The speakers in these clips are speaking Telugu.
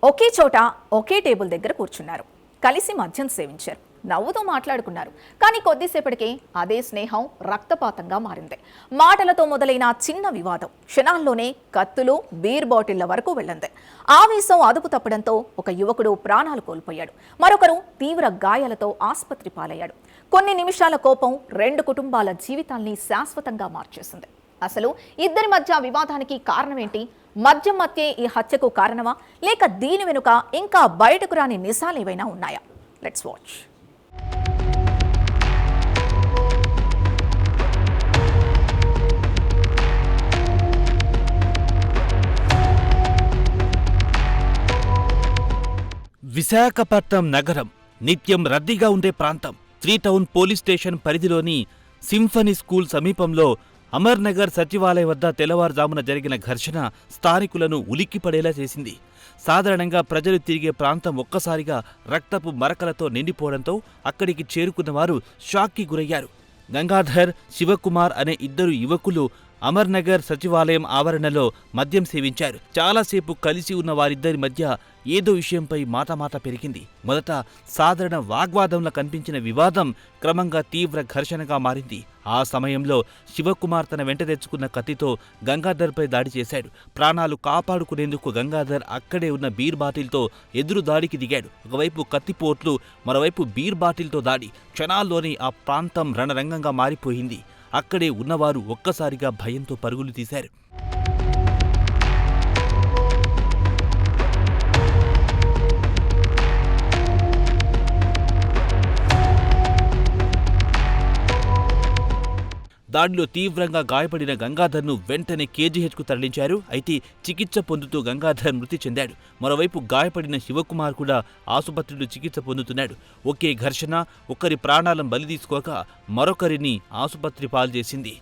ఒకే చోట ఒకే టేబుల్ దగ్గర కూర్చున్నారు. కలిసి మద్యం సేవించారు. నవ్వుతూ మాట్లాడుకున్నారు. కానీ కొద్దిసేపటికే అదే స్నేహం రక్తపాతంగా మారింది. మాటలతో మొదలైన చిన్న వివాదం క్షణాల్లోనే కత్తులు, బీర్ బాటిళ్ల వరకు వెళ్ళింది. ఆవేశం అదుపు తప్పడంతో ఒక యువకుడు ప్రాణాలు కోల్పోయాడు. మరొకరు తీవ్ర గాయాలతో ఆసుపత్రి పాలయ్యాడు. కొన్ని నిమిషాల కోపం రెండు కుటుంబాల జీవితాల్ని శాశ్వతంగా మార్చేసింది. అసలు ఇద్దరి మధ్య వివాదానికి కారణమేంటి? మద్యం మత్యే ఈ హత్యకు కారణమా, లేక దీని వెనుక ఇంకా బయటకు రాని నిజాలేవైనా ఉన్నాయా? Let's watch. విశాఖపట్నం నగరం నిత్యం రద్దీగా ఉండే ప్రాంతం. 3 టౌన్ పోలీస్ స్టేషన్ పరిధిలోని సింఫనీ స్కూల్ సమీపంలో అమర్ నగర్ సచివాలయం వద్ద తెల్లవారుజామున జరిగిన ఘర్షణ స్థానికులను ఉలిక్కిపడేలా చేసింది. సాధారణంగా ప్రజలు తిరిగే ప్రాంతం ఒక్కసారిగా రక్తపు మరకలతో నిండిపోవడంతో అక్కడికి చేరుకున్న వారు షాక్కి గురయ్యారు. గంగాధర్, శివకుమార్ అనే ఇద్దరు యువకులు అమర్ నగర్ సచివాలయం ఆవరణలో మద్యం సేవించారు. చాలాసేపు కలిసి ఉన్న వారిద్దరి మధ్య ఏదో విషయంపై మాటమాట పెరిగింది. మొదట సాధారణ వాగ్వాదంలా కనిపించిన వివాదం క్రమంగా తీవ్ర ఘర్షణగా మారింది. ఆ సమయంలో శివకుమార్ తన వెంట తెచ్చుకున్న కత్తితో గంగాధర్పై దాడి చేశాడు. ప్రాణాలు కాపాడుకునేందుకు గంగాధర్ అక్కడే ఉన్న బీర్ బాటిల్తో ఎదురు దాడికి దిగాడు. ఒకవైపు కత్తిపోట్లు, మరోవైపు బీర్ బాటిల్తో దాడి. క్షణాల్లోనే ఆ ప్రాంతం రణరంగంగా మారిపోయింది. అక్కడే ఉన్నవారు ఒక్కసారిగా భయంతో పరుగులు తీశారు. దాడిలో తీవ్రంగా గాయపడిన గంగాధర్ను వెంటనే కేజీహెచ్కు తరలించారు. అయితే చికిత్స పొందుతూ గంగాధర్ మృతి చెందాడు. మరోవైపు గాయపడిన శివకుమార్ కూడా ఆసుపత్రిలో చికిత్స పొందుతున్నాడు. ఒకే ఘర్షణ ఒకరి ప్రాణాలను బలి తీసుకోక మరొకరిని ఆసుపత్రి పాల్చేసింది.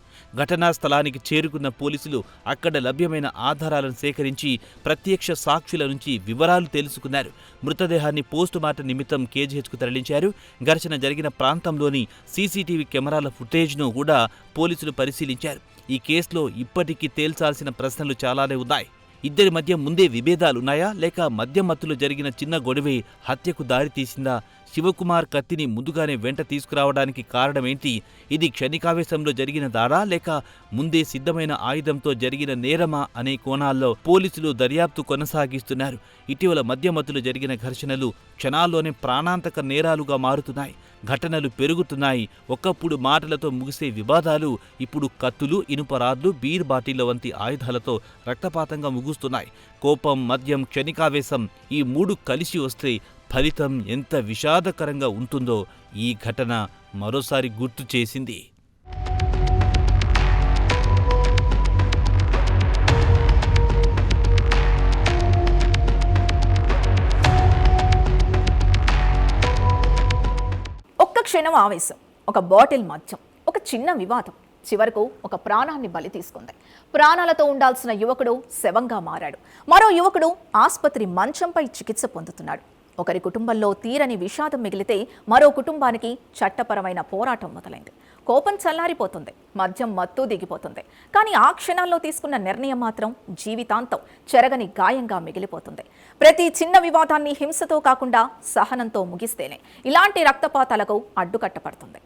ఘటనా స్థలానికి చేరుకున్న పోలీసులు అక్కడ లభ్యమైన ఆధారాలను సేకరించి ప్రత్యక్ష సాక్షుల నుంచి వివరాలు తెలుసుకున్నారు. మృతదేహాన్ని పోస్టుమార్టం నిమిత్తం కేజీహెచ్కు తరలించారు. ఘర్షణ జరిగిన ప్రాంతంలోని సీసీటీవీ కెమెరాల ఫుటేజ్ను కూడా పోలీసులు పరిశీలించారు. ఈ కేసులో ఇప్పటికీ తేల్చాల్సిన ప్రశ్నలు చాలానే ఉన్నాయి. ఇద్దరి మధ్య ముందే విభేదాలున్నాయా, లేక మద్యం మత్తులో జరిగిన చిన్న గొడవే హత్యకు దారితీసిందా? శివకుమార్ కత్తిని ముందుగానే వెంట తీసుకురావడానికి కారణమేంటి? ఇది క్షణికావేశంలో జరిగిన దాడా, లేక ముందే సిద్ధమైన ఆయుధంతో జరిగిన నేరమా అనే కోణాల్లో పోలీసులు దర్యాప్తు కొనసాగిస్తున్నారు. ఇటీవల మద్యం మత్తులో జరిగిన ఘర్షణలు క్షణాల్లోనే ప్రాణాంతక నేరాలుగా మారుతున్నాయి. ఘటనలు పెరుగుతున్నాయి. ఒకప్పుడు మాటలతో ముగిసే వివాదాలు ఇప్పుడు కత్తులు, ఇనుప రాడ్లు, బీర్ బాటిళ్ల వంటి ఆయుధాలతో రక్తపాతంగా ముగుస్తున్నాయి. కోపం, మద్యం, క్షణికావేశం ఈ మూడు కలిసి వస్తే ఫలితం ఎంత విషాదకరంగా ఉంటుందో ఈ ఘటన మరోసారి గుర్తు చేసింది. ఒక్క క్షణం ఆవేశం, ఒక బాటిల్ మద్యం, ఒక చిన్న వివాదం చివరకు ఒక ప్రాణాన్ని బలి తీసుకుంది. ప్రాణాలతో ఉండాల్సిన యువకుడు శవంగా మారాడు. మరో యువకుడు ఆసుపత్రి మంచంపై చికిత్స పొందుతున్నాడు. ఒకరి కుటుంబంలో తీరని విషాదం మిగిలితే మరో కుటుంబానికి చట్టపరమైన పోరాటం మొదలైంది. కోపం చల్లారిపోతుంది, మద్యం మత్తు దిగిపోతుంది. కానీ ఆ క్షణాల్లో తీసుకున్న నిర్ణయం మాత్రం జీవితాంతం చెరగని గాయంగా మిగిలిపోతుంది. ప్రతి చిన్న వివాదాన్ని హింసతో కాకుండా సహనంతో ముగిస్తేనే ఇలాంటి రక్తపాతాలకు అడ్డుకట్టపడుతుంది.